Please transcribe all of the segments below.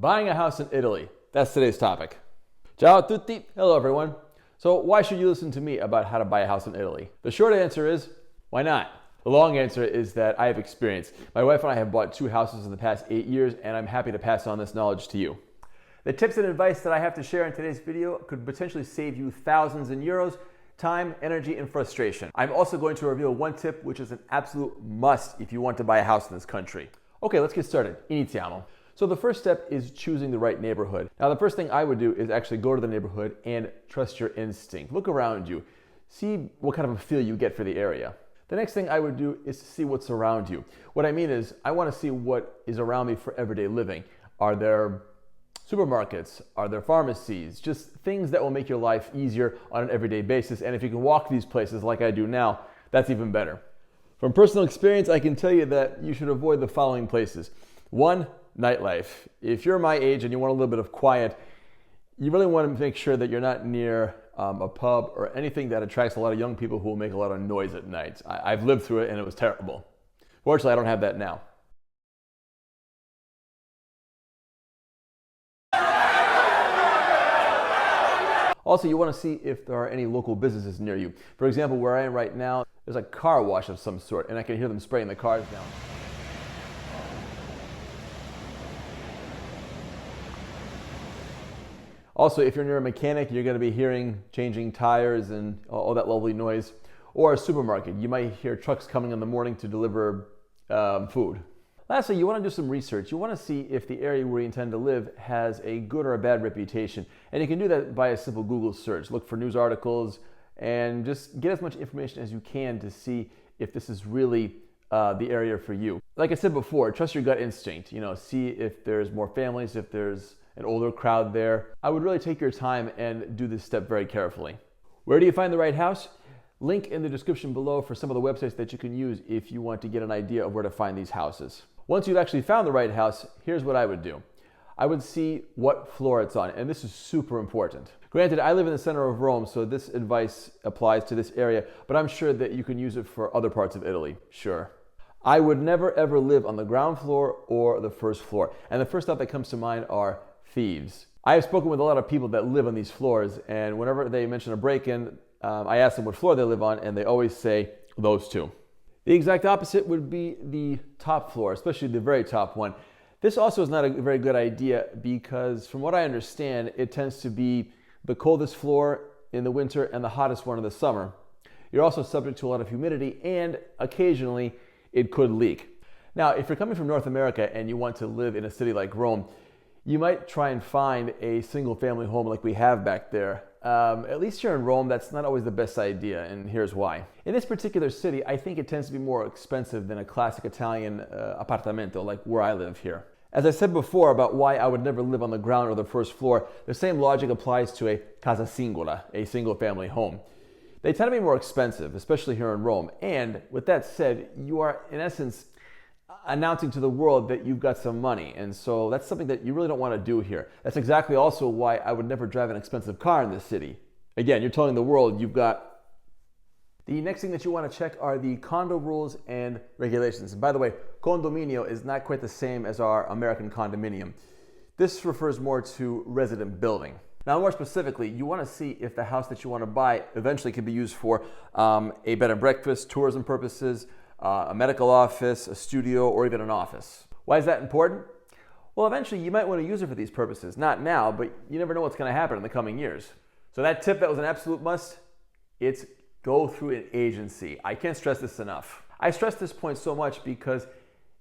Buying a house in Italy. That's today's topic. Ciao a tutti. Hello everyone. So why should you listen to me about how to buy a house in Italy? The short answer is, why not? The long answer is that I have experience. My wife and I have bought 2 houses in the past 8 years, and I'm happy to pass on this knowledge to you. The tips and advice that I have to share in today's video could potentially save you thousands in euros, time, energy, and frustration. I'm also going to reveal one tip which is an absolute must if you want to buy a house in this country. Okay, let's get started. Iniziamo. So the first step is choosing the right neighborhood. Now the first thing I would do is actually go to the neighborhood and trust your instinct. Look around you. See what kind of a feel you get for the area. The next thing I would do is to see what's around you. What I mean is I want to see what is around me for everyday living. Are there supermarkets? Are there pharmacies? Just things that will make your life easier on an everyday basis. And if you can walk these places like I do now, that's even better. From personal experience, I can tell you that you should avoid the following places. 1, nightlife. If you're my age and you want a little bit of quiet, you really want to make sure that you're not near a pub or anything that attracts a lot of young people who will make a lot of noise at night. I've lived through it and it was terrible. Fortunately, I don't have that now. Also, you want to see if there are any local businesses near you. For example, where I am right now, there's a car wash of some sort, and I can hear them spraying the cars down. Also, if you're near a mechanic, you're going to be hearing changing tires and all that lovely noise. Or a supermarket, you might hear trucks coming in the morning to deliver food. Lastly, you want to do some research. You want to see if the area where you intend to live has a good or a bad reputation. And you can do that by a simple Google search. Look for news articles and just get as much information as you can to see if this is really the area for you. Like I said before, trust your gut instinct. See if there's more families, if there's an older crowd there. I would really take your time and do this step very carefully. Where do you find the right house? Link in the description below for some of the websites that you can use if you want to get an idea of where to find these houses. Once you've actually found the right house, here's what I would do. I would see what floor it's on, and this is super important. Granted, I live in the center of Rome, so this advice applies to this area, but I'm sure that you can use it for other parts of Italy, sure. I would never ever live on the ground floor or the first floor, and the first thought that comes to mind are thieves. I have spoken with a lot of people that live on these floors, and whenever they mention a break-in, I ask them what floor they live on, and they always say those 2. The exact opposite would be the top floor, especially the very top one. This also is not a very good idea because from what I understand, it tends to be the coldest floor in the winter and the hottest one in the summer. You're also subject to a lot of humidity, and occasionally it could leak. Now, if you're coming from North America and you want to live in a city like Rome, you might try and find a single family home like we have back there. At least here in Rome, that's not always the best idea, and here's why. In this particular city, I think it tends to be more expensive than a classic Italian appartamento like where I live here. As I said before about why I would never live on the ground or the first floor, the same logic applies to a casa singola, a single family home. They tend to be more expensive, especially here in Rome, and with that said, you are in essence announcing to the world that you've got some money, and so that's something that you really don't want to do here. That's exactly also why I would never drive an expensive car in this city. Again, you're telling the world you've got. The next thing that you want to check are the condo rules and regulations. And by the way, condominio is not quite the same as our American condominium. This refers more to resident building. Now, more specifically, you want to see if the house that you want to buy eventually can be used for a bed and breakfast, tourism purposes, a medical office, a studio, or even an office. Why is that important? Well, eventually you might want to use it for these purposes. Not now, but you never know what's going to happen in the coming years. So that tip that was an absolute must, it's go through an agency. I can't stress this enough. I stress this point so much because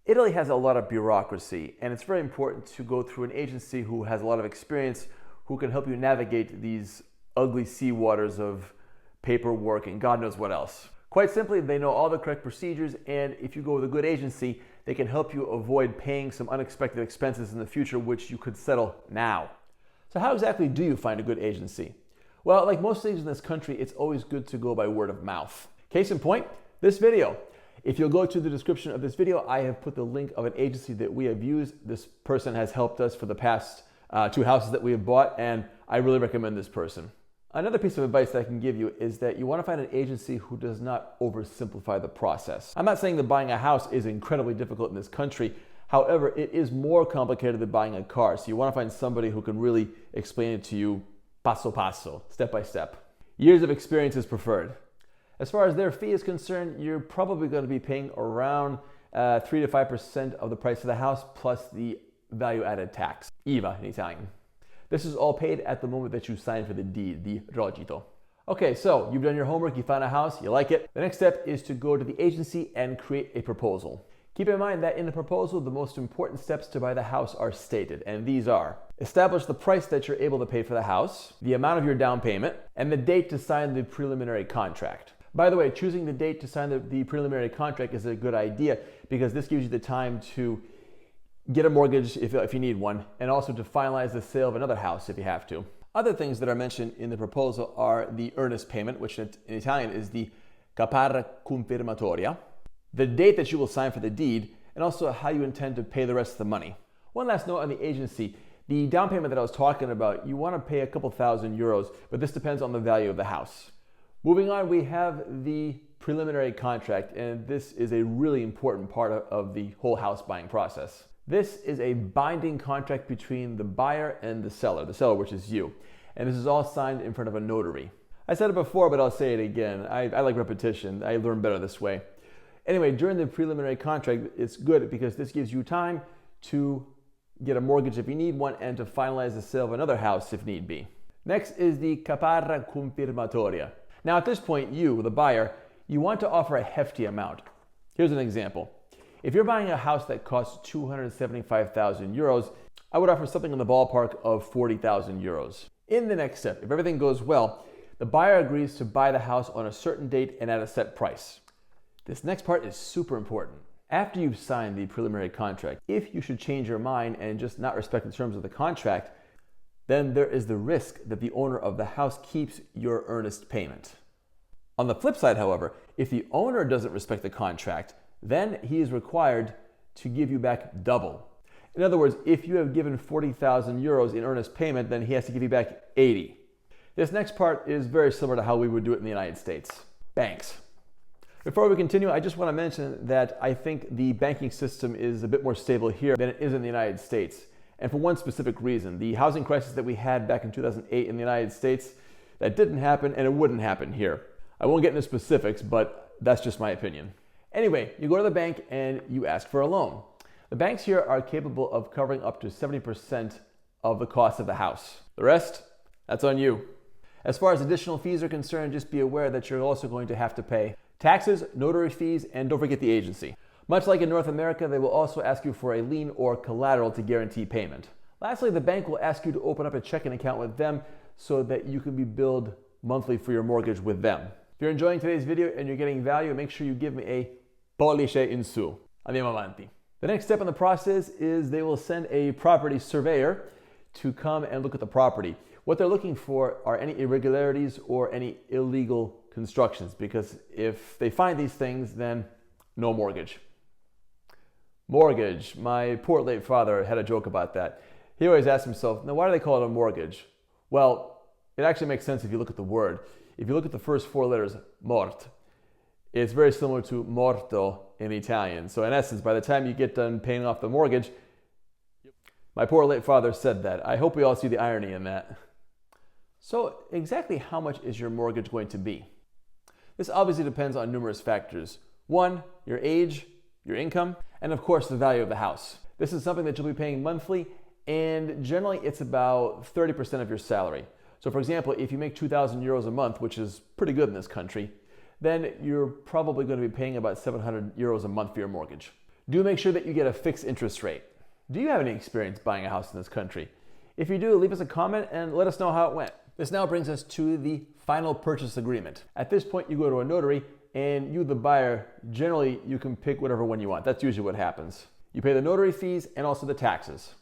Italy has a lot of bureaucracy, and it's very important to go through an agency who has a lot of experience, who can help you navigate these ugly sea waters of paperwork and God knows what else. Quite simply, they know all the correct procedures, and if you go with a good agency, they can help you avoid paying some unexpected expenses in the future, which you could settle now. So how exactly do you find a good agency? Well, like most things in this country, it's always good to go by word of mouth. Case in point, this video. If you'll go to the description of this video, I have put the link of an agency that we have used. This person has helped us for the past 2 houses that we have bought, and I really recommend this person. Another piece of advice that I can give you is that you want to find an agency who does not oversimplify the process. I'm not saying that buying a house is incredibly difficult in this country. However, it is more complicated than buying a car, so you want to find somebody who can really explain it to you paso paso, step by step. Years of experience is preferred. As far as their fee is concerned, you're probably going to be paying around 3 to 5% of the price of the house plus the value-added tax, IVA in Italian. This is all paid at the moment that you sign for the deed, the rogito. Okay, so you've done your homework, you found a house, you like it. The next step is to go to the agency and create a proposal. Keep in mind that in the proposal, the most important steps to buy the house are stated, and these are: establish the price that you're able to pay for the house, the amount of your down payment, and the date to sign the preliminary contract. By the way, choosing the date to sign the preliminary contract is a good idea because this gives you the time to get a mortgage if you need one, and also to finalize the sale of another house if you have to. Other things that are mentioned in the proposal are the earnest payment, which in Italian is the caparra confirmatoria, the date that you will sign for the deed, and also how you intend to pay the rest of the money. One last note on the agency. The down payment that I was talking about, you want to pay a couple €1,000, but this depends on the value of the house. Moving on, we have the preliminary contract, and this is a really important part of the whole house buying process. This is a binding contract between the buyer and the seller which is you. And this is all signed in front of a notary. I said it before, but I'll say it again. I like repetition. I learn better this way. Anyway, during the preliminary contract, it's good because this gives you time to get a mortgage if you need one and to finalize the sale of another house if need be. Next is the caparra confirmatoria. Now at this point, you, the buyer, you want to offer a hefty amount. Here's an example. If you're buying a house that costs €275,000, I would offer something in the ballpark of €40,000. In the next step, if everything goes well, the buyer agrees to buy the house on a certain date and at a set price. This next part is super important. After you've signed the preliminary contract, if you should change your mind and just not respect the terms of the contract, then there is the risk that the owner of the house keeps your earnest payment. On the flip side, however, if the owner doesn't respect the contract, then he is required to give you back double. In other words, if you have given €40,000 in earnest payment, then he has to give you back 80. This next part is very similar to how we would do it in the United States. Banks. Before we continue, I just want to mention that I think the banking system is a bit more stable here than it is in the United States. And for one specific reason, the housing crisis that we had back in 2008 in the United States, that didn't happen and it wouldn't happen here. I won't get into specifics, but that's just my opinion. Anyway, you go to the bank and you ask for a loan. The banks here are capable of covering up to 70% of the cost of the house. The rest, that's on you. As far as additional fees are concerned, just be aware that you're also going to have to pay taxes, notary fees, and don't forget the agency. Much like in North America, they will also ask you for a lien or collateral to guarantee payment. Lastly, the bank will ask you to open up a checking account with them so that you can be billed monthly for your mortgage with them. If you're enjoying today's video and you're getting value, make sure you give me a pollice in su. Andiamo avanti. The next step in the process is they will send a property surveyor to come and look at the property. What they're looking for are any irregularities or any illegal constructions, because if they find these things, then no mortgage. Mortgage. My poor late father had a joke about that. He always asked himself, now why do they call it a mortgage? Well, it actually makes sense if you look at the word. If you look at the first four letters, mort, it's very similar to morto in Italian. So in essence, by the time you get done paying off the mortgage, my poor late father said that. I hope we all see the irony in that. So exactly how much is your mortgage going to be? This obviously depends on numerous factors. One, your age, your income, and of course the value of the house. This is something that you'll be paying monthly, and generally it's about 30% of your salary. So for example, if you make €2,000 a month, which is pretty good in this country, then you're probably going to be paying about €700 a month for your mortgage. Do make sure that you get a fixed interest rate. Do you have any experience buying a house in this country? If you do, leave us a comment and let us know how it went. This now brings us to the final purchase agreement. At this point, you go to a notary, and you, the buyer, generally you can pick whatever one you want. That's usually what happens. You pay the notary fees and also the taxes.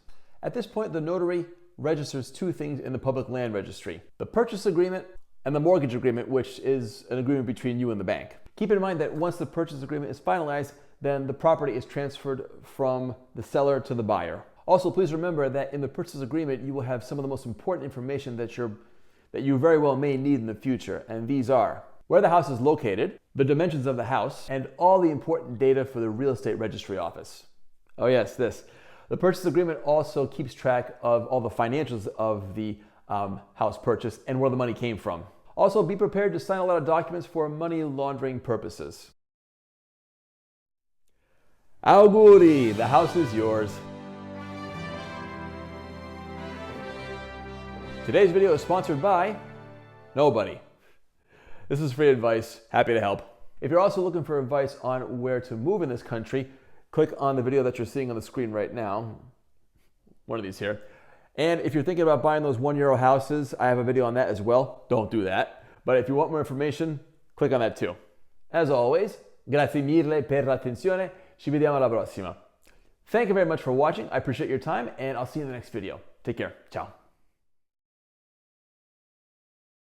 At this point, the notary registers two things in the public land registry: the purchase agreement and the mortgage agreement, which is an agreement between you and the bank. Keep in mind that once the purchase agreement is finalized, then the property is transferred from the seller to the buyer. Also, please remember that in the purchase agreement, you will have some of the most important information that you very well may need in the future, and these are where the house is located, the dimensions of the house, and all the important data for the real estate registry office. Oh yes, this. The purchase agreement also keeps track of all the financials of the house purchase and where the money came from. Also, be prepared to sign a lot of documents for money laundering purposes. Auguri, the house is yours. Today's video is sponsored by nobody. This is free advice, happy to help. If you're also looking for advice on where to move in this country, click on the video that you're seeing on the screen right now, one of these here. And if you're thinking about buying those €1 houses, I have a video on that as well. Don't do that. But if you want more information, click on that too. As always, grazie mille per l'attenzione. Ci vediamo alla prossima. Thank you very much for watching. I appreciate your time, and I'll see you in the next video. Take care. Ciao.